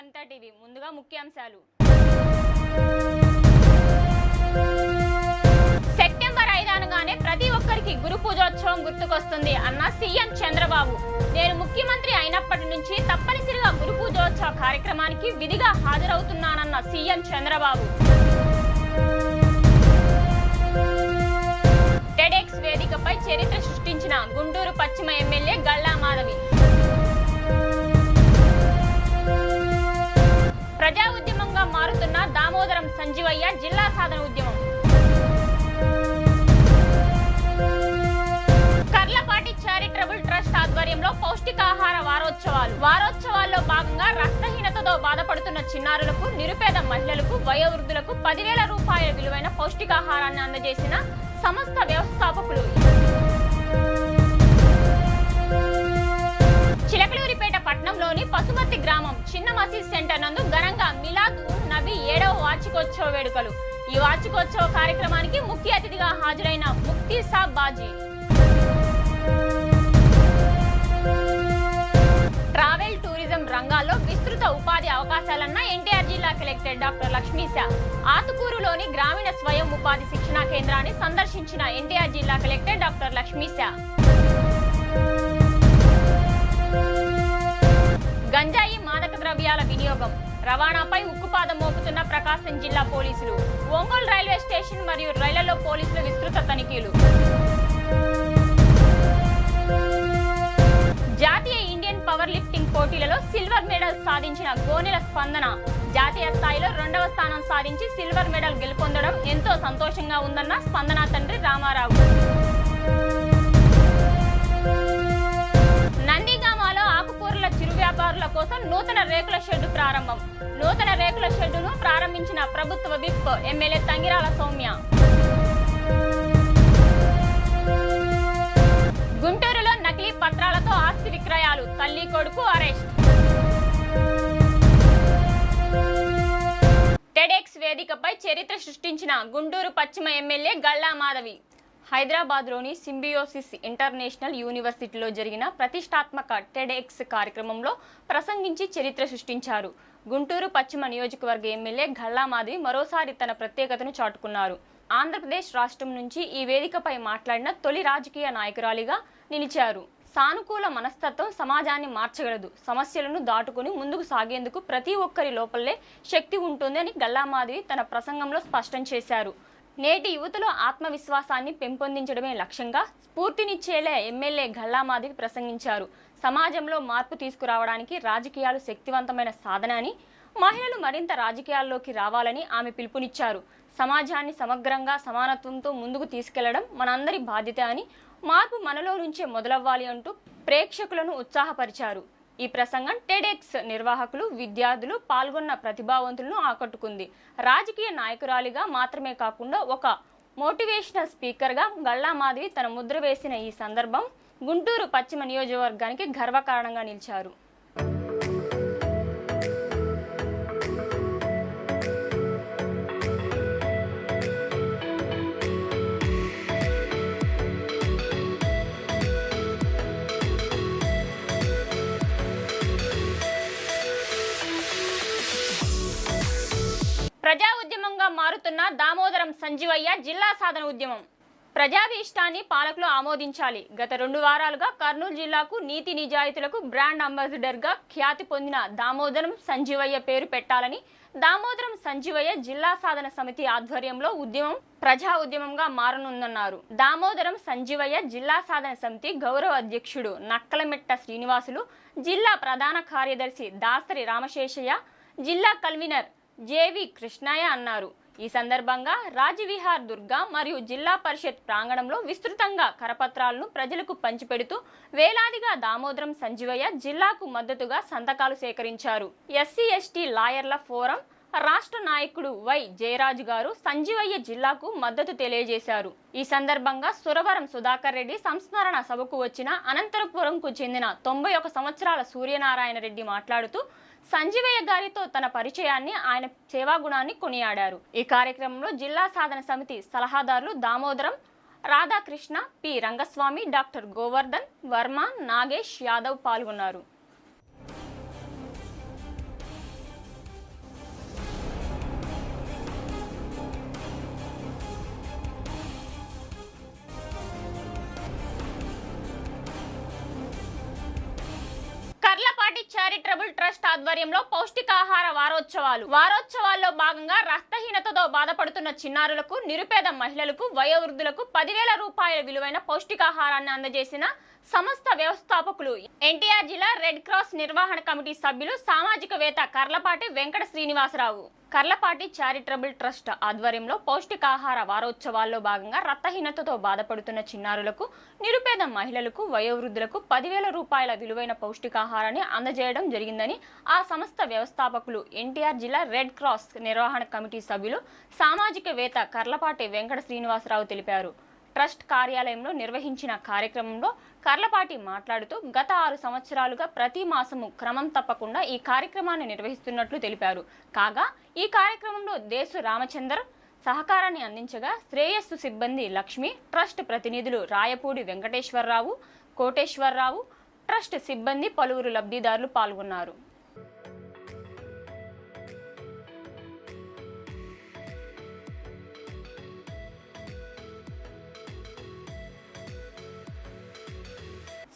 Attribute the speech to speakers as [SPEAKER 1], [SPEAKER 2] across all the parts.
[SPEAKER 1] అంతా టీవీ ముందుగా ముఖ్యాంశాలు. సెప్టెంబర్ 5 అనగానే ప్రతి ఒక్కరికి గురు పూజోత్సవం గుర్తుకొస్తుంది అన్న సీఎం చంద్రబాబు. నేను ముఖ్యమంత్రి అయినప్పటి నుంచి తప్పనిసరిగా గురు పూజోత్సవ కార్యక్రమానికి విధిగా హాజరవుతున్నానన్న సీఎం చంద్రబాబు. టెడెక్స్ వేదికపై చరిత్ర సృష్టించిన గుంటూరు పశ్చిమ ఎమ్మెల్యే గల్లా మాధవి. ప్రజా ఉద్యమంగా మారుతున్న దామోదరం సంజీవయ్య జిల్లా సాధన ఉద్యమం. కర్లపాటి చారిటబుల్ ట్రస్ట్ ఆధ్వర్యంలో పౌష్టికాహార వారోత్సవాల్లో భాగంగా రక్తహీనతతో బాధపడుతున్న చిన్నారులకు, నిరుపేద మహిళలకు, వయోవృద్ధులకు 10,000 రూపాయల విలువైన పౌష్టికాహారాన్ని అందజేసిన సంస్థ వ్యవస్థాపకులు. చిలకలూరిపేట పట్టణంలోని పసుమర్తి గ్రామం చిన్న మసీద్ సెంటర్ నందు ఘనంగా మిలాద్ ఉన్ నబీ 7వ వార్షికోత్సవ వేడుకలు. ఈ వార్షికోత్సవ కార్యక్రమానికి ముఖ్య అతిథిగా హాజరైన ముఫ్తీ సాబ్ బాజీ. ట్రావెల్ టూరిజం రంగాల్లో విస్తృత ఉపాధి అవకాశాలన్న ఎన్టీఆర్ జిల్లా కలెక్టర్ డాక్టర్ లక్ష్మీశ. ఆతుకూరులోని గ్రామీణ స్వయం ఉపాధి శిక్షణా కేంద్రాన్ని సందర్శించిన ఎన్టీఆర్ జిల్లా కలెక్టర్ డాక్టర్ లక్ష్మీశ. గంజాయి మాదక ద్రవ్యాల వినియోగం, రవాణాపై ఉక్కుపాదం మోపుతున్న ప్రకాశం జిల్లా పోలీసులు. ఒంగోలు రైల్వే స్టేషన్ మరియు రైళ్లలో పోలీసుల విస్తృత తనిఖీలు. జాతీయ ఇండియన్ పవర్ లిఫ్టింగ్ పోటీలలో సిల్వర్ మెడల్ సాధించిన గోనెల స్పందన జాతీయ స్థాయిలో 2వ స్థానం సాధించి సిల్వర్ మెడల్ గెలుపొందడం ఎంతో సంతోషంగా ఉందన్న స్పందన తండ్రి రామారావు. నందిగామలో ఆకుకూరల చిరు వ్యాపారుల కోసం నూతన రేకుల షెడ్డు ప్రారంభం. నూతన రేకుల షెడ్డును ప్రారంభించిన ప్రభుత్వ విప్ ఎమ్మెల్యే తంగిరాల సౌమ్య. గుంటూరులో నకిలీ పత్రాలతో ఆస్తి విక్రయాలు, తల్లి కొడుకు అరెస్ట్. టెడెక్స్ వేదికపై చరిత్ర సృష్టించిన గుంటూరు పశ్చిమ ఎమ్మెల్యే గల్లా మాధవి. హైదరాబాద్లోని సింబియోసిస్ ఇంటర్నేషనల్ యూనివర్సిటీలో జరిగిన ప్రతిష్టాత్మక టెడెక్స్ కార్యక్రమంలో ప్రసంగించి చరిత్ర సృష్టించారు. గుంటూరు పశ్చిమ నియోజకవర్గ ఎమ్మెల్యే గల్లా మాధవి మరోసారి తన ప్రత్యేకతను చాటుకున్నారు. ఆంధ్రప్రదేశ్ రాష్ట్రం నుంచి ఈ వేదికపై మాట్లాడిన తొలి రాజకీయ నాయకురాలిగా నిలిచారు. సానుకూల మనస్తత్వం సమాజాన్ని మార్చగలదు. సమస్యలను దాటుకుని ముందుకు సాగేందుకు ప్రతి ఒక్కరి లోపలే శక్తి ఉంటుంది అని గల్లా మాధవి తన ప్రసంగంలో స్పష్టం చేశారు. నేటి యువతలో ఆత్మవిశ్వాసాన్ని పెంపొందించడమే లక్ష్యంగా స్ఫూర్తినిచ్చేలా ఎమ్మెల్యే గల్లా మాధవి ప్రసంగించారు. సమాజంలో మార్పు తీసుకురావడానికి రాజకీయాలు శక్తివంతమైన సాధన అని, మహిళలు మరింత రాజకీయాల్లోకి రావాలని ఆమె పిలుపునిచ్చారు. సమాజాన్ని సమగ్రంగా సమానత్వంతో ముందుకు తీసుకెళ్లడం మనందరి బాధ్యత అని, మార్పు మనలో నుంచే మొదలవ్వాలి అంటూ ప్రేక్షకులను ఉత్సాహపరిచారు. ఈ ప్రసంగం టెడెక్స్ నిర్వాహకులు, విద్యార్థులు, పాల్గొన్న ప్రతిభావంతులను ఆకట్టుకుంది. రాజకీయ నాయకురాలిగా మాత్రమే కాకుండా ఒక మోటివేషనల్ స్పీకర్గా గల్లా మాధవి తన ముద్ర వేసిన ఈ సందర్భం గుంటూరు పశ్చిమ నియోజకవర్గానికి గర్వకారణంగా నిలిచారు. ప్రజా ఉద్యమంగా మారుతున్న దామోదరం సంజీవయ్య జిల్లా సాధన ఉద్యమం. ప్రజాభీష్టాన్ని పాలకులు ఆమోదించాలి. గత 2 వారాలుగా కర్నూలు జిల్లాకు నీతి నిజాయితీలకు బ్రాండ్ అంబాసిడర్గా ఖ్యాతి పొందిన దామోదరం సంజీవయ్య పేరు పెట్టాలని దామోదరం సంజీవయ్య జిల్లా సాధన సమితి ఆధ్వర్యంలో ఉద్యమం ప్రజా ఉద్యమంగా మారనుందన్నారు. దామోదరం సంజీవయ్య జిల్లా సాధన సమితి గౌరవ అధ్యక్షుడు నక్కలమెట్ట శ్రీనివాసులు, జిల్లా ప్రధాన కార్యదర్శి దాసరి రామశేషయ్య, జిల్లా కన్వీనర్ జేవి కృష్ణయ్య అన్నారు. ఈ సందర్భంగా రాజవిహార్ దుర్గా మరియు జిల్లా పరిషత్ ప్రాంగణంలో విస్తృతంగా కరపత్రాలను ప్రజలకు పంచిపెడుతూ వేలాదిగా దామోదరం సంజీవయ్య జిల్లాకు మద్దతుగా సంతకాలు సేకరించారు. ఎస్సీ ఎస్టీ లాయర్ల ఫోరం రాష్ట్ర నాయకుడు వై జయరాజు గారు సంజీవయ్య జిల్లాకు మద్దతు తెలియజేశారు. ఈ సందర్భంగా సురవరం సుధాకర్ రెడ్డి సంస్మరణ సభకు వచ్చిన అనంతపురంకు చెందిన 91 సంవత్సరాల సూర్యనారాయణ రెడ్డి మాట్లాడుతూ సంజీవయ్య గారితో తన పరిచయాన్ని, ఆయన సేవాగుణాన్ని కొనియాడారు. ఈ కార్యక్రమంలో జిల్లా సాధన సమితి సలహాదారులు దామోదరం, రాధాకృష్ణ, పి రంగస్వామి, డాక్టర్ గోవర్ధన్ వర్మ, నాగేష్ యాదవ్ పాల్గొన్నారు. ట్రస్ట్ ఆధ్వర్యంలో పౌష్టికాహార వారోత్సవాల్లో భాగంగా రక్తహీనతతో బాధపడుతున్న చిన్నారులకు, నిరుపేద మహిళలకు, వయోవృద్ధులకు 10,000 రూపాయల విలువైన పౌష్టికాహారాన్ని అందజేసిన సంస్థ వ్యవస్థాపకులు ఎన్టీఆర్ జిల్లా రెడ్ క్రాస్ నిర్వహణ కమిటీ సభ్యులు సామాజికవేత్త కర్లపాటి వెంకట శ్రీనివాసరావు. కర్లపాటి చారిటబుల్ ట్రస్ట్ ఆధ్వర్యంలో పౌష్టికాహార వారోత్సవాల్లో భాగంగా రక్తహీనతతో బాధపడుతున్న చిన్నారులకు, నిరుపేద మహిళలకు, వయోవృద్ధులకు 10,000 రూపాయల విలువైన పౌష్టికాహారాన్ని అందజేయడం జరిగిందని ఆ సంస్థ వ్యవస్థాపకులు ఎన్టీఆర్ జిల్లా రెడ్ క్రాస్ నిర్వహణ కమిటీ సభ్యులు సామాజికవేత్త కర్లపాటి వెంకట శ్రీనివాసరావు తెలిపారు. ట్రస్ట్ కార్యాలయంలో నిర్వహించిన కార్యక్రమంలో కర్లపాటి మాట్లాడుతూ గత 6 సంవత్సరాలుగా ప్రతి మాసము క్రమం తప్పకుండా ఈ కార్యక్రమాన్ని నిర్వహిస్తున్నట్లు తెలిపారు. కాగా ఈ కార్యక్రమంలో దేశు రామచందర్ సహకారాన్ని అందించగా శ్రేయస్సు సిబ్బంది లక్ష్మి, ట్రస్ట్ ప్రతినిధులు రాయపూడి వెంకటేశ్వరరావు, కోటేశ్వరరావు, ట్రస్ట్ సిబ్బంది పలువురు లబ్ధిదారులు పాల్గొన్నారు.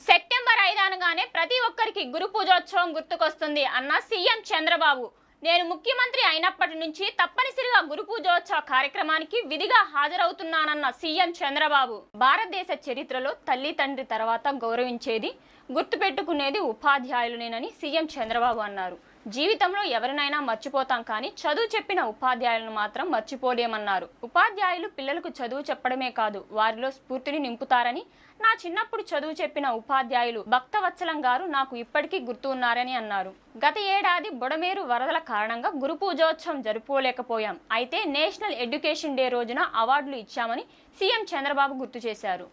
[SPEAKER 1] సెప్టెంబర్ 5 అనగానే ప్రతి ఒక్కరికి గురు పూజోత్సవం గుర్తుకొస్తుంది అన్న సీఎం చంద్రబాబు. నేను ముఖ్యమంత్రి అయినప్పటి నుంచి తప్పనిసరిగా గురు పూజోత్సవ కార్యక్రమానికి విధిగా హాజరవుతున్నానన్న సీఎం చంద్రబాబు. భారతదేశ చరిత్రలో తల్లి తండ్రి తర్వాత గౌరవించేది, గుర్తుపెట్టుకునేది ఉపాధ్యాయులనేనని సీఎం చంద్రబాబు అన్నారు. జీవితంలో ఎవరినైనా మర్చిపోతాం కానీ చదువు చెప్పిన ఉపాధ్యాయులను మాత్రం మర్చిపోలేమన్నారు. ఉపాధ్యాయులు పిల్లలకు చదువు చెప్పడమే కాదు వారిలో స్ఫూర్తిని నింపుతారని, నా చిన్నప్పుడు చదువు చెప్పిన ఉపాధ్యాయులు భక్తవత్సలం గారు నాకు ఇప్పటికీ గుర్తు ఉన్నారని అన్నారు. గత ఏడాది బుడమేరు వరదల కారణంగా గురు పూజోత్సవం జరుపుకోలేకపోయాం. అయితే నేషనల్ ఎడ్యుకేషన్ డే రోజున అవార్డులు ఇచ్చామని సీఎం చంద్రబాబు గుర్తు చేశారు.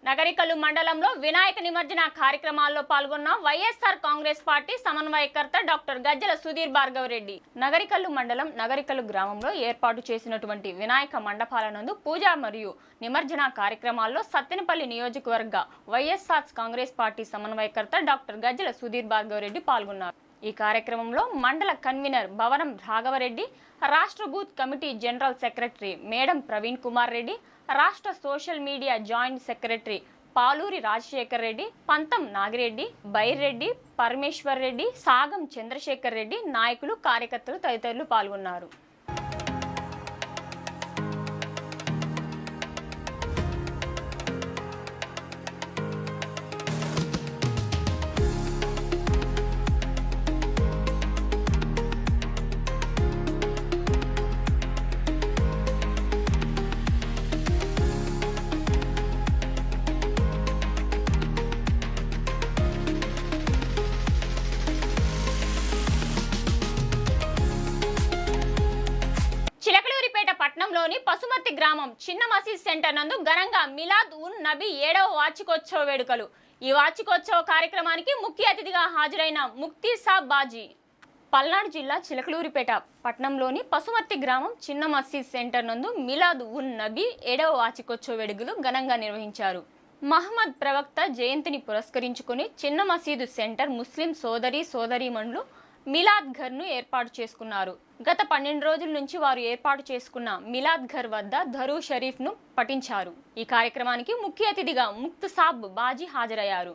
[SPEAKER 1] నగరికల్లు మండలంలో వినాయక నిమజ్జన కార్యక్రమాల్లో పాల్గొన్న వైఎస్ఆర్ కాంగ్రెస్ పార్టీ సమన్వయకర్త డాక్టర్ గజ్జల సుధీర్ భార్గవ్ రెడ్డి. నగరికల్లు మండలం నగరికల్లు గ్రామంలో ఏర్పాటు చేసినటువంటి వినాయక మండపాల నందు పూజ మరియు నిమజ్జన కార్యక్రమాల్లో సత్తెనపల్లి నియోజకవర్గ వైఎస్ఆర్ కాంగ్రెస్ పార్టీ సమన్వయకర్త డాక్టర్ గజ్జల సుధీర్ భార్గవ్ రెడ్డి పాల్గొన్నారు. ఈ కార్యక్రమంలో మండల కన్వీనర్ భవనం రాఘవరెడ్డి, రాష్ట్ర booth committee general secretary Medam Praveen Kumar Reddy, రాష్ట్ర social media joint secretary Paluri Rajasekhar Reddy, Pantham Nagireddy, Byreddy, Parameshwar Reddy, సాగం Chandrasekhar Reddy, నాయకులు, కార్యకర్తలు తదితరులు పాల్గొన్నారు. పట్నంలోని పసుమర్తి గ్రామం చిన్న మసీద్ సెంటర్ నందు ఘనంగా మిలాద్ ఉన్ నబీ 7వ వార్షికోత్సవ వేడుకలు. ఈ వార్షికోత్సవ కార్యక్రమానికి ముఖ్య అతిథిగా హాజరైన ముక్తి సాబ్ బాజీ. పల్నాడు జిల్లా చిలకలూరిపేట పట్నంలోని పసుమర్తి గ్రామం చిన్న మసీద్ సెంటర్ నందు మిలాద్ ఉన్ నబీ 7వ వార్షికోత్సవ వేడుకలు ఘనంగా నిర్వహించారు. మహమ్మద్ ప్రవక్త జయంతిని పురస్కరించుకుని చిన్న మసీదు సెంటర్ ముస్లిం సోదరీమణులు మిలాద్ ఘర్ను ఏర్పాటు చేసుకున్నారు. గత 12 రోజుల నుంచి వారు ఏర్పాటు చేసుకున్న మిలాద్ ఘర్ వద్ద ధరూ షరీఫ్ను పఠించారు. ఈ కార్యక్రమానికి ముఖ్య అతిథిగా ముక్తసాబ్ బాజీ హాజరయ్యారు.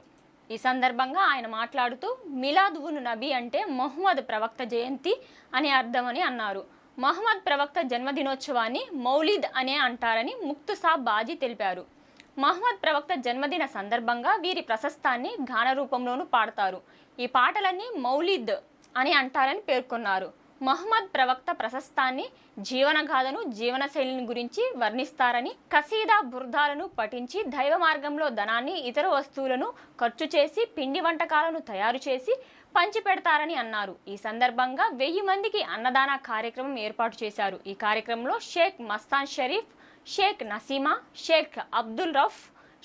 [SPEAKER 1] ఈ సందర్భంగా ఆయన మాట్లాడుతూ మిలాద్ ఉన్ నబీ అంటే మహమ్మద్ ప్రవక్త జయంతి అని అర్థమని అన్నారు. మహమ్మద్ ప్రవక్త జన్మదినోత్సవాన్ని మౌలిద్ అనే అంటారని ముక్తసాబ్ బాజీ తెలిపారు. మహమ్మద్ ప్రవక్త జన్మదిన సందర్భంగా వీరి ప్రశస్తాన్ని గాన రూపంలోనూ పాడతారు. ఈ పాటలన్నీ మౌలిద్ అని అంటారని పేర్కొన్నారు. మహమ్మద్ ప్రవక్త ప్రశస్తాన్ని, జీవనగాథను, జీవనశైలిని గురించి వర్ణిస్తారని, కసీదా బుర్దాలను పఠించి దైవ మార్గంలో ధనాన్ని, ఇతర వస్తువులను ఖర్చు చేసి పిండి వంటకాలను తయారు చేసి పంచిపెడతారని అన్నారు. ఈ సందర్భంగా 1000 మందికి అన్నదాన కార్యక్రమం ఏర్పాటు చేశారు. ఈ కార్యక్రమంలో షేక్ మస్తాన్ షరీఫ్, షేక్ నసీమా, షేక్ అబ్దుల్ రఫ్,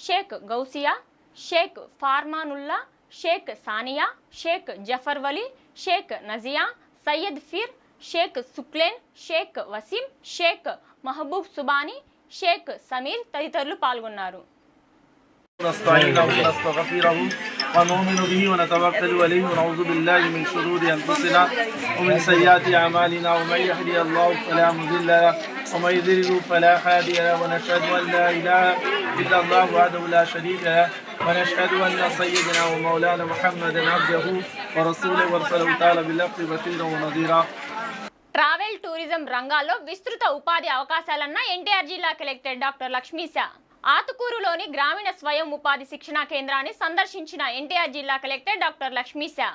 [SPEAKER 1] షేక్ గౌసియా, షేక్ ఫార్మానుల్లా, షేక్ సానియా, షేక్ జఫర్ వలీ, షేక్ నజియా, సయ్యద్ ఫీర్, షేక్ సుక్లేన్, షేక్ వసీం, షేక్ మహబూబ్ సుబానీ, షేక్ సమీర్ తదితరులు పాల్గొన్నారు.
[SPEAKER 2] نستعينه ونستغفره ونؤمن به ونتوكل عليه ونعوذ بالله من شرور انفسنا ومن سيئات اعمالنا ومن يهدي الله فلا مضل له ومن يضلل فلا هادي له ونشهد ان لا اله الا الله وحده لا شريك له ونشهد ان سيدنا ومولانا محمدا عبده ورسوله ورسله تعالى بالحق بشيرا ونذيرا.
[SPEAKER 1] ట్రావెల్ టూరిజం రంగాల్లో విస్తృత ఉపాధి అవకాశాలన్న ఎన్టీఆర్ జిల్లా కలెక్టర్ డాక్టర్ లక్ష్మీశా ఆతుకూరులోని గ్రామీణ స్వయం ఉపాధి శిక్షణా కేంద్రాన్ని సందర్శించిన ఎన్టీఆర్ జిల్లా కలెక్టర్ డాక్టర్ లక్ష్మీశా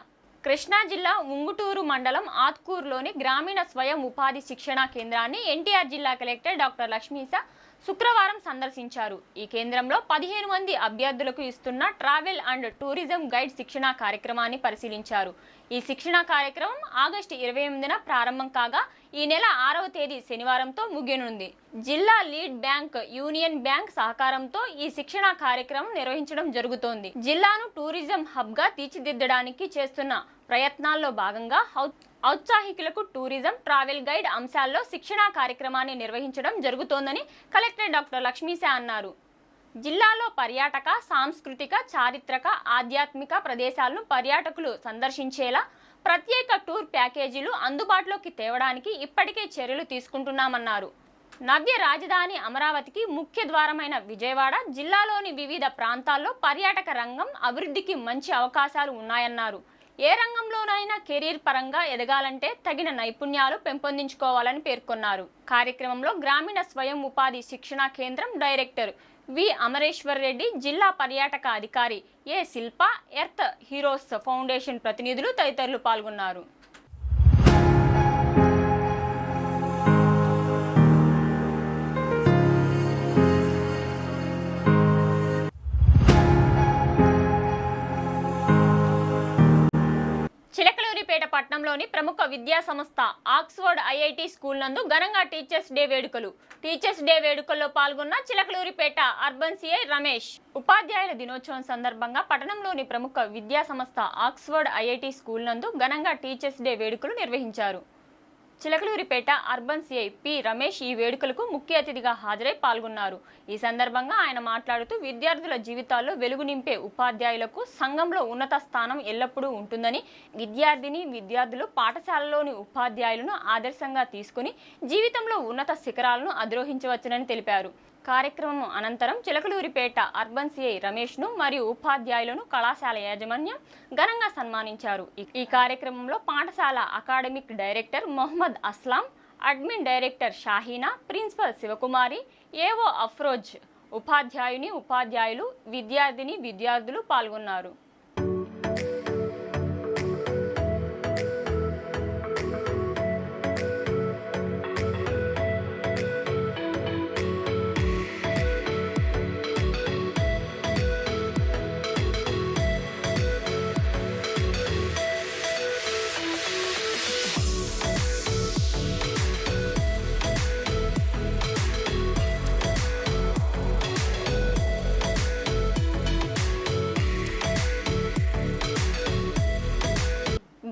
[SPEAKER 1] కృష్ణా జిల్లా ఉంగుటూరు మండలం ఆతుకూరులోని గ్రామీణ స్వయం ఉపాధి శిక్షణా కేంద్రాన్ని ఎన్టీఆర్ జిల్లా కలెక్టర్ డాక్టర్ లక్ష్మీశా శుక్రవారం సందర్శించారు. ఈ కేంద్రంలో 15 మంది అభ్యర్థులకు ఇస్తున్న ట్రావెల్ అండ్ టూరిజం గైడ్ శిక్షణా కార్యక్రమాన్ని పరిశీలించారు. ఈ శిక్షణా కార్యక్రమం ఆగస్టు 28న ప్రారంభం కాగా ఈ నెల 6వ తేదీ శనివారంతో ముగియనుంది. జిల్లా లీడ్ బ్యాంక్, యూనియన్ బ్యాంక్ సహకారంతో ఈ శిక్షణా కార్యక్రమం నిర్వహించడం జరుగుతోంది. జిల్లాను టూరిజం హబ్ గా తీర్చిదిద్దడానికి చేస్తున్న ప్రయత్నాల్లో భాగంగా ఔత్సాహికులకు టూరిజం, ట్రావెల్ గైడ్ అంశాల్లో శిక్షణా కార్యక్రమాన్ని నిర్వహించడం జరుగుతోందని కలెక్టర్ డాక్టర్ లక్ష్మీశా అన్నారు. జిల్లాలో పర్యాటక, సాంస్కృతిక, చారిత్రక, ఆధ్యాత్మిక ప్రదేశాలను పర్యాటకులు సందర్శించేలా ప్రత్యేక టూర్ ప్యాకేజీలు అందుబాటులోకి తేవడానికి ఇప్పటికే చర్యలు తీసుకుంటున్నామన్నారు. నవ్య రాజధాని అమరావతికి ముఖ్య ద్వారమైన విజయవాడ జిల్లాలోని వివిధ ప్రాంతాల్లో పర్యాటక రంగం అభివృద్ధికి మంచి అవకాశాలు ఉన్నాయన్నారు. ఏ రంగంలోనైనా కెరీర్ పరంగా ఎదగాలంటే తగిన నైపుణ్యాలు పెంపొందించుకోవాలని పేర్కొన్నారు. కార్యక్రమంలో గ్రామీణ స్వయం ఉపాధి శిక్షణా కేంద్రం డైరెక్టర్ వి అమరేశ్వర్ రెడ్డి, జిల్లా పర్యాటక అధికారి ఏ శిల్ప, ఎర్త్ హీరోస్ ఫౌండేషన్ ప్రతినిధులు తదితరులు పాల్గొన్నారు. చిలకలూరిపేట పట్టణంలోని ప్రముఖ విద్యా సంస్థ ఆక్స్ఫర్డ్ ఐఐటి స్కూల్ నందు ఘనంగా టీచర్స్ డే వేడుకలు. టీచర్స్ డే వేడుకల్లో పాల్గొన్న చిలకలూరిపేట అర్బన్ సిఐ రమేష్. ఉపాధ్యాయుల దినోత్సవం సందర్భంగా పట్టణంలోని ప్రముఖ విద్యా సంస్థ ఆక్స్ఫర్డ్ ఐఐటి స్కూల్ నందు ఘనంగా టీచర్స్ డే వేడుకలు నిర్వహించారు. Chilakaluripet urban CI P Ramesh ఈ వేడుకలకు ముఖ్య అతిథిగా హాజరై పాల్గొన్నారు. ఈ సందర్భంగా ఆయన మాట్లాడుతూ విద్యార్థుల జీవితాల్లో వెలుగు నింపే ఉపాధ్యాయులకు సంఘంలో ఉన్నత స్థానం ఎల్లప్పుడూ ఉంటుందని, విద్యార్థులు పాఠశాలలోని ఉపాధ్యాయులను ఆదర్శంగా తీసుకుని జీవితంలో ఉన్నత శిఖరాలను అధిరోహించవచ్చునని తెలిపారు. కార్యక్రమం అనంతరం చిలకలూరిపేట అర్బన్ సిఐ రమేష్ను మరియు ఉపాధ్యాయులను కళాశాల యాజమాన్యం ఘనంగా సన్మానించారు. ఈ కార్యక్రమంలో పాఠశాల academic director Mohammed Aslam, admin director Shaheena, principal Sivakumari, AO Afroz, ఉపాధ్యాయులు, విద్యార్థులు పాల్గొన్నారు.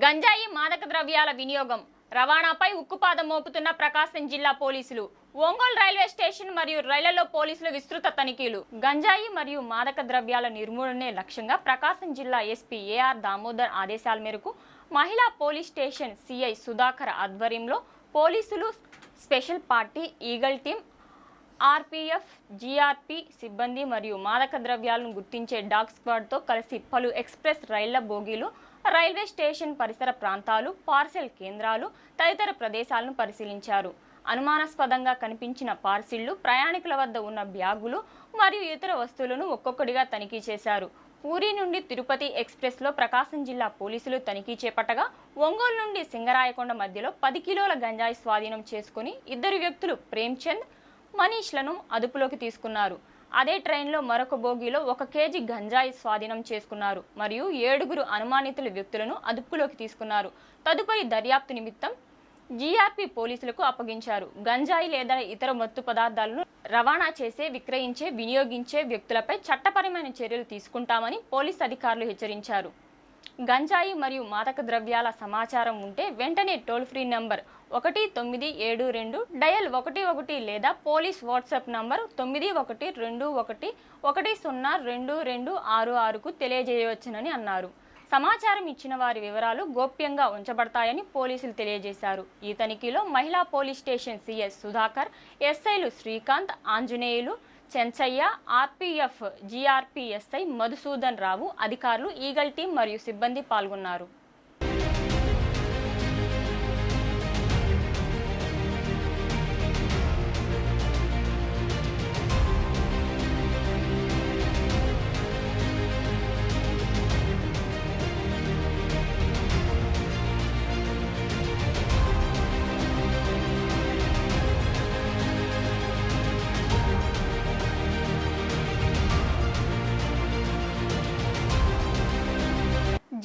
[SPEAKER 1] గంజాయి, మాదక ద్రవ్యాల వినియోగం, రవాణాపై ఉక్కుపాదం మోపుతున్న ప్రకాశం జిల్లా పోలీసులు. ఒంగోలు రైల్వే స్టేషన్ మరియు రైళ్లలో పోలీసులు విస్తృత తనిఖీలు. గంజాయి మరియు మాదక ద్రవ్యాల నిర్మూలనే లక్ష్యంగా ప్రకాశం జిల్లా ఎస్పీ ఏఆర్ దామోదర్ ఆదేశాల మేరకు మహిళా పోలీస్ స్టేషన్ సిఐ సుధాకర్ ఆధ్వర్యంలో పోలీసులు, special party, eagle team, RPF, GRP సిబ్బంది మరియు మాదక ద్రవ్యాలను గుర్తించే డాగ్ స్క్వాడ్తో కలిసి పలు ఎక్స్ప్రెస్ రైళ్ల బోగీలు, రైల్వే స్టేషన్ పరిసర ప్రాంతాలు, పార్సెల్ కేంద్రాలు తదితర ప్రదేశాలను పరిశీలించారు. అనుమానాస్పదంగా కనిపించిన పార్సిళ్లు, ప్రయాణికుల వద్ద ఉన్న బ్యాగులు మరియు ఇతర వస్తువులను ఒక్కొక్కటిగా తనిఖీ చేశారు. పూరి నుండి తిరుపతి ఎక్స్ప్రెస్లో ప్రకాశం జిల్లా పోలీసులు తనిఖీ చేపట్టగా ఒంగోలు నుండి సింగరాయకొండ మధ్యలో 10 కిలోల గంజాయి స్వాధీనం చేసుకుని 2 వ్యక్తులు ప్రేమ్చంద్, మనీష్లను అదుపులోకి తీసుకున్నారు. అదే ట్రైన్లో మరొక బోగీలో 1 కేజీ గంజాయి స్వాధీనం చేసుకున్నారు మరియు 7 అనుమానితుల వ్యక్తులను అదుపులోకి తీసుకున్నారు. తదుపరి దర్యాప్తు నిమిత్తం జీఆర్పీ పోలీసులకు అప్పగించారు. గంజాయి లేదా ఇతర మత్తు పదార్థాలను రవాణా చేసే, విక్రయించే, వినియోగించే వ్యక్తులపై చట్టపరమైన చర్యలు తీసుకుంటామని పోలీసు అధికారులు హెచ్చరించారు. గంజాయి మరియు మాదక ద్రవ్యాల సమాచారం ఉంటే వెంటనే టోల్ ఫ్రీ నంబర్ 1972 డయల్ 11 లేదా పోలీస్ వాట్సాప్ నంబర్ 9121102266కు తెలియజేయవచ్చునని అన్నారు. సమాచారం ఇచ్చిన వారి వివరాలు గోప్యంగా ఉంచబడతాయని పోలీసులు తెలియజేశారు. ఈ తనిఖీలో మహిళా పోలీస్ స్టేషన్ సిఎస్ సుధాకర్, ఎస్ఐలు శ్రీకాంత్, ఆంజనేయులు, చెంచయ్య, ఆర్పీఎఫ్ జీఆర్పీఎస్ఐ మధుసూదన్ రావు, అధికారులు, ఈగల్ టీం మరియు సిబ్బంది పాల్గొన్నారు.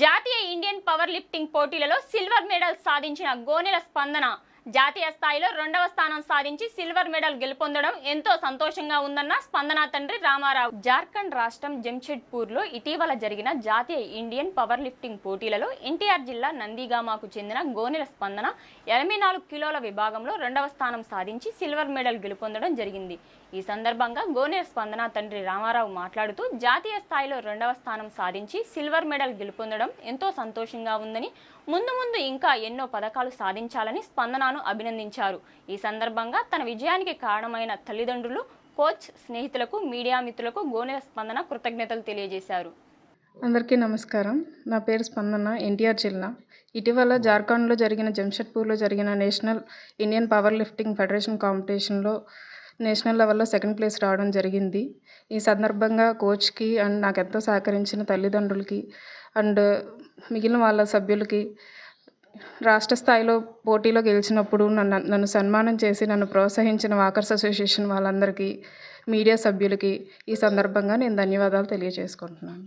[SPEAKER 1] జాతీయ ఇండియన్ పవర్ లిఫ్టింగ్ పోటీలలో సిల్వర్ మెడల్ సాధించిన గోనెల స్పందన జాతీయ స్థాయిలో 2వ స్థానం సాధించి సిల్వర్ మెడల్ గెలుపొందడం ఎంతో సంతోషంగా ఉందన్న స్పందన తండ్రి రామారావు. జార్ఖండ్ రాష్ట్రం జంషెడ్పూర్లో ఇటీవల జరిగిన జాతీయ ఇండియన్ పవర్ లిఫ్టింగ్ పోటీలలో ఎన్టీఆర్ జిల్లా నందిగామాకు చెందిన గోనెల స్పందన 84 కిలోల విభాగంలో 2వ స్థానం సాధించి సిల్వర్ మెడల్ గెలుపొందడం జరిగింది. ఈ సందర్భంగా గోనెల స్పందన తండ్రి రామారావు మాట్లాడుతూ జాతీయ స్థాయిలో 2వ స్థానం సాధించి సిల్వర్ మెడల్ గెలుపొందడం ఎంతో సంతోషంగా ఉందని, ముందు ఇంకా ఎన్నో పథకాలు సాధించాలని స్పందనను అభినందించారు. ఈ సందర్భంగా తన విజయానికి కారణమైన తల్లిదండ్రులు, కోచ్, స్నేహితులకు, మీడియా మిత్రులకు గోనెల స్పందన కృతజ్ఞతలు తెలియజేశారు.
[SPEAKER 3] అందరికీ నమస్కారం. నా పేరు స్పందన, ఎన్టీఆర్ జిల్లా. ఇటీవల జార్ఖండ్లో జరిగిన జంషెడ్పూర్లో జరిగిన national Indian power lifting federation కాంపిటీషన్లో నేషనల్ లెవెల్లో 2nd ప్లేస్ రావడం జరిగింది. ఈ సందర్భంగా కోచ్కి అండ్ నాకు ఎంతో సహకరించిన తల్లిదండ్రులకి అండ్ మిగిలిన వాళ్ళ సభ్యులకి, రాష్ట్ర స్థాయిలో పోటీలో గెలిచినప్పుడు నన్ను సన్మానం చేసి నన్ను ప్రోత్సహించిన వాకర్స్ అసోసియేషన్ వాళ్ళందరికీ, మీడియా సభ్యులకి ఈ సందర్భంగా నేను ధన్యవాదాలు తెలియజేసుకుంటున్నాను.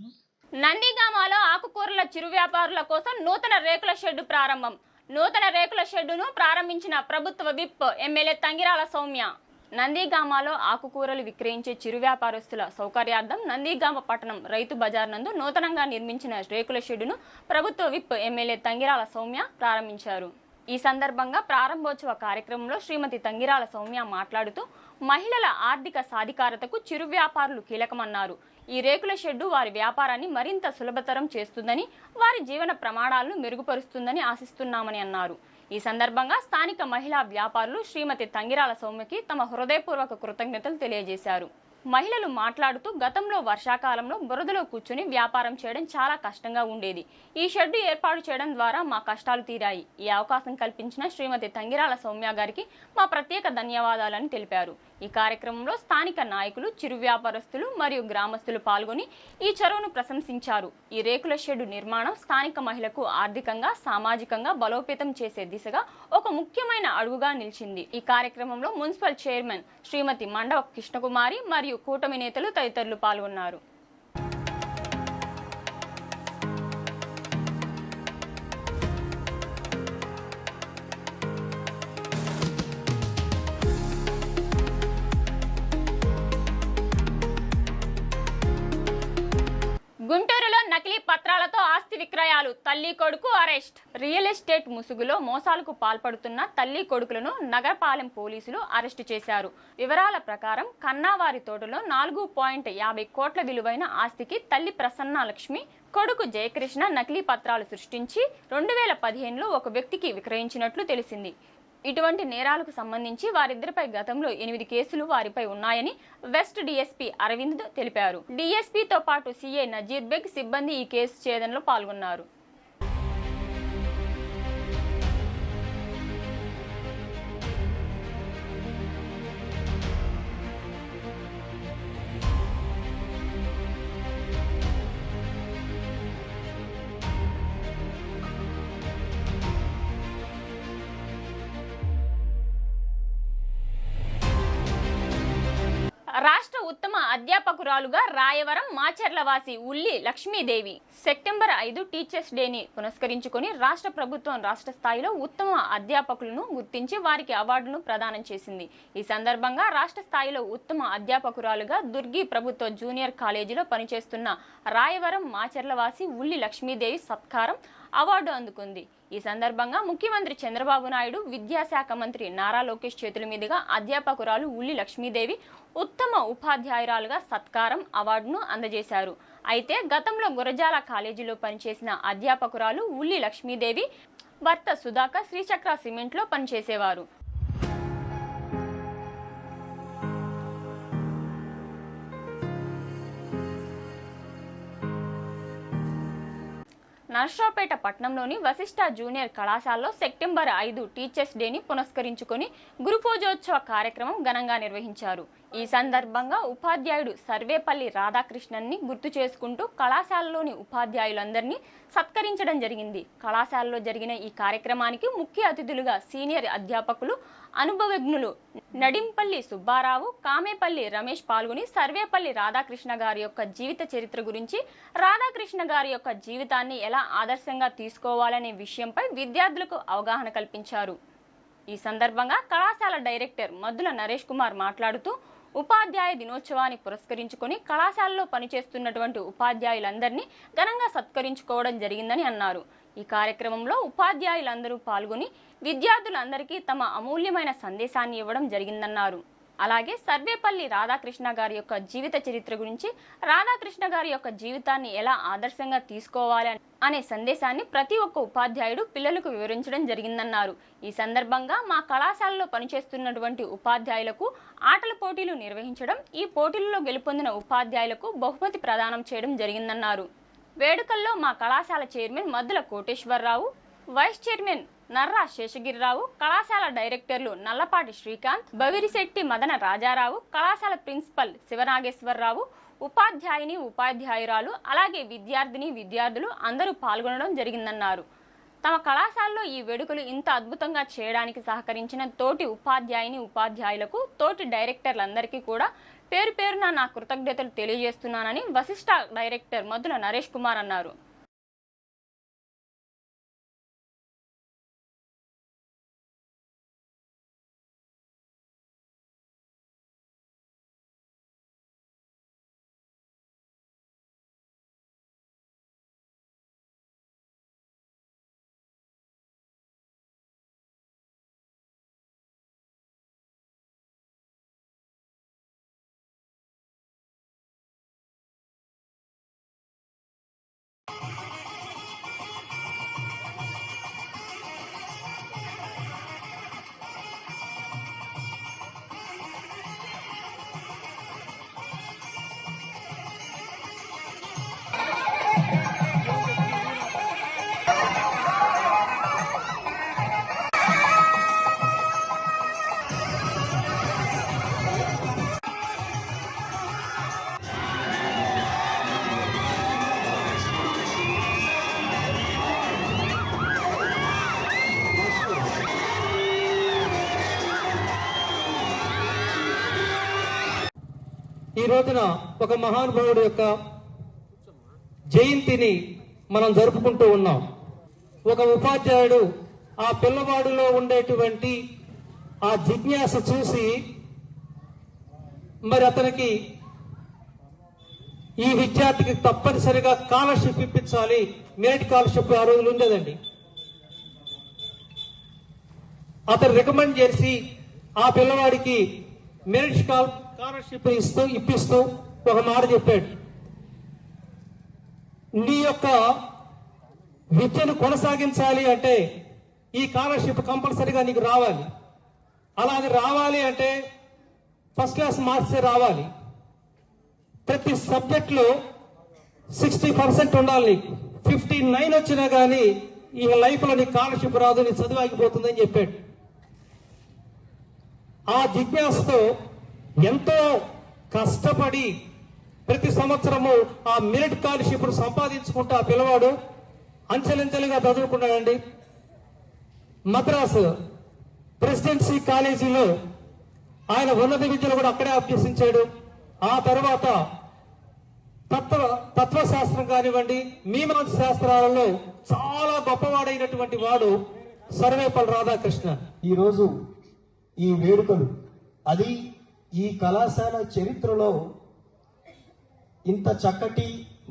[SPEAKER 1] నందిగామలో ఆకుకూరల చిరు వ్యాపారుల కోసం నూతన రేకుల షెడ్డు ప్రారంభం. నూతన రేకుల షెడ్డును ప్రారంభించిన ప్రభుత్వ విప్ ఎమ్మెల్యే తంగిరాల సౌమ్య. నందిగామలో ఆకుకూరలు విక్రయించే చిరు వ్యాపారస్తుల సౌకర్యార్థం నందిగామ పట్టణం రైతు బజార్ నందు నూతనంగా నిర్మించిన రేకుల షెడ్డును ప్రభుత్వ విప్ ఎమ్మెల్యే తంగిరాల సౌమ్య ప్రారంభించారు. ఈ సందర్భంగా ప్రారంభోత్సవ కార్యక్రమంలో శ్రీమతి తంగిరాల సౌమ్య మాట్లాడుతూ మహిళల ఆర్థిక సాధికారతకు చిరు వ్యాపారులు కీలకమన్నారు. ఈ రేకుల షెడ్డు వారి వ్యాపారాన్ని మరింత సులభతరం చేస్తుందని, వారి జీవన ప్రమాణాలను మెరుగుపరుస్తుందని ఆశిస్తున్నామని అన్నారు. ఈ సందర్భంగా స్థానిక మహిళా వ్యాపారులు శ్రీమతి తంగిరాల సౌమ్యకి తమ హృదయపూర్వక కృతజ్ఞతలు తెలియజేశారు. మహిళలు మాట్లాడుతూ గతంలో వర్షాకాలంలో బురదలో కూర్చుని వ్యాపారం చేయడం చాలా కష్టంగా ఉండేది. ఈ షెడ్డు ఏర్పాటు చేయడం ద్వారా మా కష్టాలు తీరాయి. ఈ అవకాశం కల్పించిన శ్రీమతి తంగిరాల సౌమ్య గారికి మా ప్రత్యేక ధన్యవాదాలని తెలిపారు. ఈ కార్యక్రమంలో స్థానిక నాయకులు, చిరు వ్యాపారస్తులు మరియు గ్రామస్తులు పాల్గొని ఈ చొరవను ప్రశంసించారు. ఈ రేకుల షెడ్డు నిర్మాణం స్థానిక మహిళకు ఆర్థికంగా, సామాజికంగా బలోపేతం చేసే దిశగా ఒక ముఖ్యమైన అడుగుగా నిలిచింది. ఈ కార్యక్రమంలో మున్సిపల్ చైర్మన్ శ్రీమతి మండవ కృష్ణకుమారి మరియు కూటమి నేతలు తదితరులు పాల్గొన్నారు. గుంటూరులో నకిలీ పత్రాలతో ఆస్తి విక్రయాలు, తల్లి కొడుకు అరెస్ట్. రియల్ ఎస్టేట్ ముసుగులో మోసాలకు పాల్పడుతున్న తల్లి కొడుకులను నగరపాలెం పోలీసులు అరెస్టు చేశారు. వివరాల ప్రకారం కన్నావారి తోటలో 4.50 కోట్ల విలువైన ఆస్తికి తల్లి ప్రసన్న లక్ష్మి, కొడుకు జయకృష్ణ నకిలీ పత్రాలు సృష్టించి 2015లో ఒక వ్యక్తికి విక్రయించినట్లు తెలిసింది. ఇటువంటి నేరాలకు సంబంధించి వారిద్దరిపై గతంలో 8 కేసులు వారిపై ఉన్నాయని వెస్ట్ డీఎస్పీ అరవింద్ తెలిపారు. డీఎస్పీతో పాటు సీఐ నజీర్ బెగ్ సిబ్బంది ఈ కేసు ఛేదనలో పాల్గొన్నారు. రాష్ట్ర ఉత్తమ అధ్యాపకురాలుగా రాయవరం మాచర్లవాసి ఉల్లి లక్ష్మీదేవి. సెప్టెంబర్ 5 టీచర్స్ డేని పురస్కరించుకొని రాష్ట్ర ప్రభుత్వం రాష్ట్ర స్థాయిలో ఉత్తమ అధ్యాపకులను గుర్తించి వారికి అవార్డును ప్రదానం చేసింది. ఈ సందర్భంగా రాష్ట్ర స్థాయిలో ఉత్తమ అధ్యాపకురాలుగా దుర్గి ప్రభుత్వ జూనియర్ కాలేజీలో పనిచేస్తున్న రాయవరం మాచర్లవాసి ఉల్లి లక్ష్మీదేవి సత్కారం అవార్డు అందుకుంది. ఈ ఈ సందర్భంగా ముఖ్యమంత్రి చంద్రబాబు నాయుడు, విద్యాశాఖ మంత్రి నారా లోకేష్ చేతుల మీదుగా అధ్యాపకురాలు ఉల్లి లక్ష్మీదేవి ఉత్తమ ఉపాధ్యాయురాలుగా సత్కారం అవార్డును అందజేశారు. అయితే గతంలో గురజాల కాలేజీలో పనిచేసిన అధ్యాపకురాలు ఉల్లి లక్ష్మీదేవి భర్త సుధాకర్ శ్రీచక్ర సిమెంట్లో పనిచేసేవారు. నర్సరావుపేట పట్టణంలోని వశిష్ఠ జూనియర్ కళాశాలలో సెప్టెంబర్ 5 టీచర్స్ డేని పురస్కరించుకొని గురు పూజోత్సవ కార్యక్రమం ఘనంగా నిర్వహించారు. ఈ సందర్భంగా ఉపాధ్యాయుడు సర్వేపల్లి రాధాకృష్ణన్ని గుర్తు చేసుకుంటూ కళాశాలలోని ఉపాధ్యాయులందరినీ సత్కరించడం జరిగింది. కళాశాలలో జరిగిన ఈ కార్యక్రమానికి ముఖ్య అతిథులుగా సీనియర్ అధ్యాపకులు, అనుభవజ్ఞులు నడింపల్లి సుబ్బారావు, కామేపల్లి రమేష్ పాల్గొని సర్వేపల్లి రాధాకృష్ణ గారి యొక్క జీవిత చరిత్ర గురించి, రాధాకృష్ణ గారి యొక్క జీవితాన్ని ఎలా ఆదర్శంగా తీసుకోవాలనే విషయంపై విద్యార్థులకు అవగాహన కల్పించారు. ఈ సందర్భంగా కళాశాల డైరెక్టర్ మద్దుల నరేష్ కుమార్ మాట్లాడుతూ ఉపాధ్యాయ దినోత్సవాన్ని పురస్కరించుకొని కళాశాలలో పనిచేస్తున్నటువంటి ఉపాధ్యాయులందరినీ ఘనంగా సత్కరించుకోవడం జరిగిందని అన్నారు. ఈ కార్యక్రమంలో ఉపాధ్యాయులందరూ పాల్గొని విద్యార్థులందరికీ తమ అమూల్యమైన సందేశాన్ని ఇవ్వడం జరిగిందన్నారు. అలాగే సర్వేపల్లి రాధాకృష్ణ గారి యొక్క జీవిత చరిత్ర గురించి, రాధాకృష్ణ గారి యొక్క జీవితాన్ని ఎలా ఆదర్శంగా తీసుకోవాలి అనే సందేశాన్ని ప్రతి ఒక్క ఉపాధ్యాయుడు పిల్లలకు వివరించడం జరిగిందన్నారు. ఈ సందర్భంగా మా కళాశాలలో పనిచేస్తున్నటువంటి ఉపాధ్యాయులకు ఆటల పోటీలు నిర్వహించడం, ఈ పోటీలలో గెలుపొందిన ఉపాధ్యాయులకు బహుమతి ప్రదానం చేయడం జరిగిందన్నారు. వేడుకల్లో మా కళాశాల chairman Maddula Koteswararao, vice chairman Narra Seshagirirao, కళాశాల డైరెక్టర్లు నల్లపాటి శ్రీకాంత్, బవిరిశెట్టి మదన రాజారావు, కళాశాల ప్రిన్సిపల్ శివనాగేశ్వరరావు, ఉపాధ్యాయుని ఉపాధ్యాయురాలు, అలాగే విద్యార్థులు అందరూ పాల్గొనడం జరిగిందన్నారు. తమ కళాశాలలో ఈ వేడుకలు ఇంత అద్భుతంగా చేయడానికి సహకరించిన తోటి ఉపాధ్యాయులకు, తోటి డైరెక్టర్లందరికీ కూడా పేరు పేరున నా కృతజ్ఞతలు తెలియజేస్తున్నానని వశిష్ఠ డైరెక్టర్ మద్దుల నరేష్ కుమార్ అన్నారు.
[SPEAKER 4] ఈ రోజున ఒక మహానుభావుడు యొక్క జయంతిని మనం జరుపుకుంటూ ఉన్నాం. ఒక ఉపాధ్యాయుడు ఆ పిల్లవాడిలో ఉండేటువంటి ఆ జిజ్ఞాస చూసి మరి అతనికి ఈ విద్యార్థికి తప్పనిసరిగా స్కాలర్షిప్ ఇప్పించాలి. మెరిట్ స్కాలర్షిప్ ఆ రోజులు ఉండేదండి. అతను రికమెండ్ చేసి ఆ పిల్లవాడికి మెరిట్ స్కాలర్షిప్ ఇప్పిస్తూ ఒక మాట చెప్పాడు, నీ యొక్క విద్యను కొనసాగించాలి అంటే ఈ స్కాలర్షిప్ కంపల్సరీగా నీకు రావాలి. అలాగే రావాలి అంటే ఫస్ట్ క్లాస్ మార్క్సే రావాలి. ప్రతి సబ్జెక్ట్లో 60% ఉండాలి. నీకు 59 వచ్చినా కానీ ఈ లైఫ్లో నీకు స్కాలర్షిప్ రాదు, నీ చదువు ఆగిపోతుందని చెప్పాడు. ఆ జిజ్ఞాసతో ఎంతో కష్టపడి ప్రతి సంవత్సరము ఆ మెరిట్ స్కాలర్షిప్ సంపాదించుకుంటూ ఆ పిల్లవాడు అంచెలంచెలుగా చదువుకున్నాడండి. మద్రాసు ప్రెసిడెన్సీ కాలేజీలో ఆయన ఉన్నత విద్యలు కూడా అక్కడే అభ్యసించాడు. ఆ తర్వాత తత్వశాస్త్రం కానివ్వండి, మీమాంస శాస్త్రాలలో చాలా గొప్పవాడైనటువంటి వాడు సర్వేపల్లి రాధాకృష్ణ.
[SPEAKER 5] ఈరోజు ఈ వేడుకలు అది ఈ కళాశాల చరిత్రలో ఇంత చక్కటి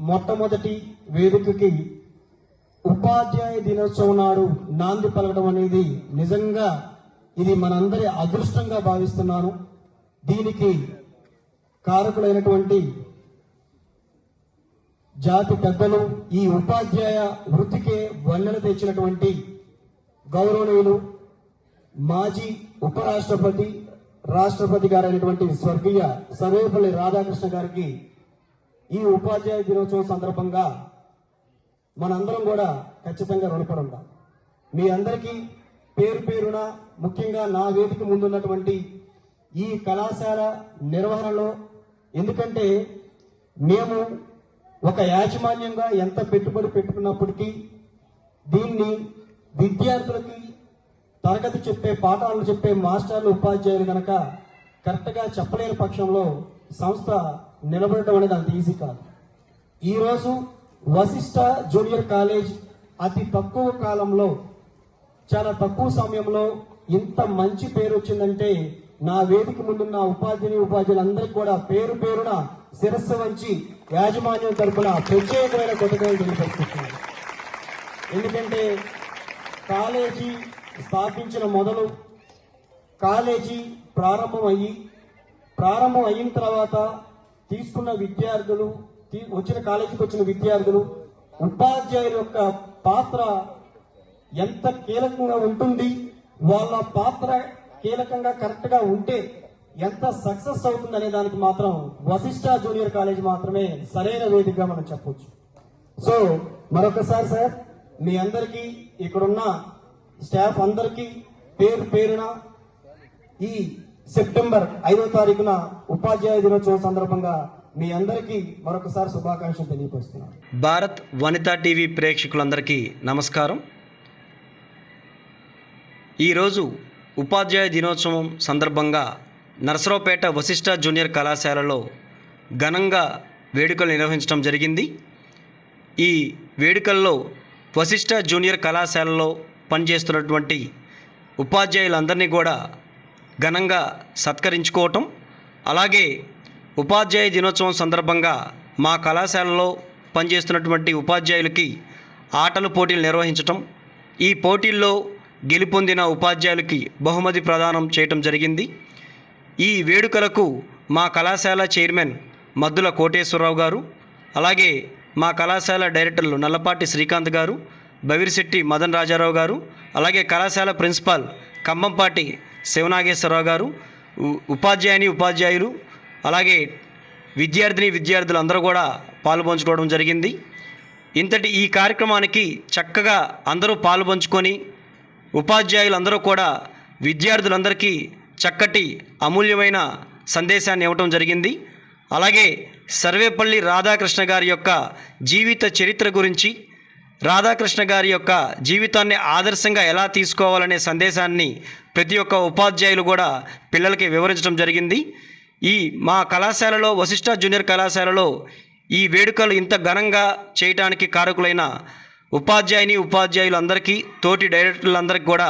[SPEAKER 5] మొట్టమొదటి వేదికకి ఉపాధ్యాయ దినోత్సవం నాడు నాంది పలకడం అనేది నిజంగా ఇది మనందరి అదృష్టంగా భావిస్తున్నాను. దీనికి కారకులైనటువంటి జాతి పెద్దలు, ఈ ఉపాధ్యాయ వృత్తికే వన్నెలు తెచ్చినటువంటి గౌరవనీయులు మాజీ ఉపరాష్ట్రపతి, రాష్ట్రపతి గారైనటువంటి స్వర్గీయ సర్వేపల్లి రాధాకృష్ణ గారికి ఈ ఉపాధ్యాయ దినోత్సవం సందర్భంగా మనందరం కూడా ఖచ్చితంగా రుణపడి ఉంటాం. మీ అందరికీ పేరు పేరున, ముఖ్యంగా నా వేదిక ముందున్నటువంటి ఈ కళాశాల నిర్వహణలో, ఎందుకంటే మేము ఒక యాజమాన్యంగా ఎంత పెట్టుబడి పెట్టుకున్నప్పటికీ దీన్ని విద్యార్థులకి తరగతి చెప్పే, పాఠాలు చెప్పే మాస్టర్లు, ఉపాధ్యాయులు కనుక కరెక్ట్గా చెప్పలేని పక్షంలో సంస్థ నిలబడటం అనేది అంత ఈజీ కాదు. ఈరోజు వశిష్ఠ జూనియర్ కాలేజ్ అతి తక్కువ కాలంలో, చాలా తక్కువ సమయంలో ఇంత మంచి పేరు వచ్చిందంటే నా వేదిక ముందున్న ఉపాధ్యాయులందరికీ కూడా పేరు పేరున శిరస్సు వంచి యాజమాన్యం తరపున ప్రత్యేకమైన కృతజ్ఞతలు తెలియపరుస్తున్నాను. ఎందుకంటే కాలేజీ స్థాపించిన మొదలు కాలేజీ ప్రారంభం అయిన తర్వాత తీసుకున్న విద్యార్థులు, కాలేజీకి వచ్చిన విద్యార్థులు, ఉపాధ్యాయుల యొక్క పాత్ర ఎంత కీలకంగా ఉంటుంది, వాళ్ళ పాత్ర కీలకంగా కరెక్ట్గా ఉంటే ఎంత సక్సెస్ అవుతుంది అనే దానికి మాత్రం వశిష్ఠ జూనియర్ కాలేజ్ మాత్రమే సరైన వేదికగా మనం చెప్పొచ్చు. సో మరొకసారి సార్, మీ అందరికీ, ఇక్కడున్న స్టాఫ్ అందరికీ పేరు పేరున ఈ సెప్టెంబర్ 5వ తారీఖున ఉపాధ్యాయ దినోత్సవం సందర్భంగా మీ అందరికీ మరొకసారి శుభాకాంక్షలు తెలియపరుస్తున్నాను.
[SPEAKER 6] భారత్ వనితా టీవీ ప్రేక్షకులందరికీ నమస్కారం. ఈరోజు ఉపాధ్యాయ దినోత్సవం సందర్భంగా నరసరావుపేట వశిష్ఠ జూనియర్ కళాశాలలో ఘనంగా వేడుకలు నిర్వహించడం జరిగింది. ఈ వేడుకల్లో వశిష్ఠ జూనియర్ కళాశాలలో పనిచేస్తున్నటువంటి ఉపాధ్యాయులందరినీ కూడా ఘనంగా సత్కరించుకోవటం, అలాగే ఉపాధ్యాయ దినోత్సవం సందర్భంగా మా కళాశాలలో పనిచేస్తున్నటువంటి ఉపాధ్యాయులకి ఆటల పోటీలు నిర్వహించటం, ఈ పోటీల్లో గెలుపొందిన ఉపాధ్యాయులకి బహుమతి ప్రదానం చేయటం జరిగింది. ఈ వేడుకలకు మా కళాశాల చైర్మన్ మద్దుల కోటేశ్వరరావు గారు, అలాగే మా కళాశాల డైరెక్టర్లు నల్లపాటి శ్రీకాంత్ గారు, బవిరిశెట్టి మదన్ రాజారావు గారు, అలాగే కళాశాల ప్రిన్సిపాల్ కంబంపాటి శివనాగేశ్వరరావు గారు, ఉపాధ్యాయులు, అలాగే విద్యార్థులు అందరూ కూడా పాలుపంచుకోవడం జరిగింది. ఇంతటి ఈ కార్యక్రమానికి చక్కగా అందరూ పాలుపంచుకొని ఉపాధ్యాయులందరూ కూడా విద్యార్థులందరికీ చక్కటి అమూల్యమైన సందేశాన్ని ఇవ్వటం జరిగింది. అలాగే సర్వేపల్లి రాధాకృష్ణ గారి యొక్క జీవిత చరిత్ర గురించి, రాధాకృష్ణ గారి యొక్క జీవితాన్ని ఆదర్శంగా ఎలా తీసుకోవాలనే సందేశాన్ని ప్రతి ఒక్క ఉపాధ్యాయులు కూడా పిల్లలకి వివరించడం జరిగింది. ఈ మా కళాశాలలో, వశిష్ఠ జూనియర్ కళాశాలలో ఈ వేడుకలు ఇంత ఘనంగా చేయటానికి కారకులైన ఉపాధ్యాయులందరికీ, తోటి డైరెక్టర్లందరికీ కూడా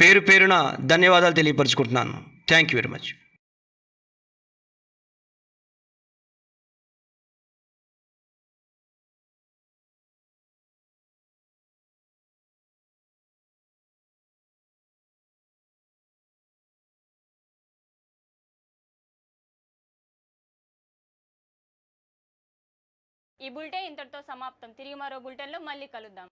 [SPEAKER 6] పేరు పేరున ధన్యవాదాలు తెలియపరుచుకుంటున్నాను. Thank you very much.
[SPEAKER 1] ఈ బులెటిన్ ఇంతటితో సమాప్తం. తిరిగి మరో బులెటిన్లో మళ్ళీ కలుద్దాం.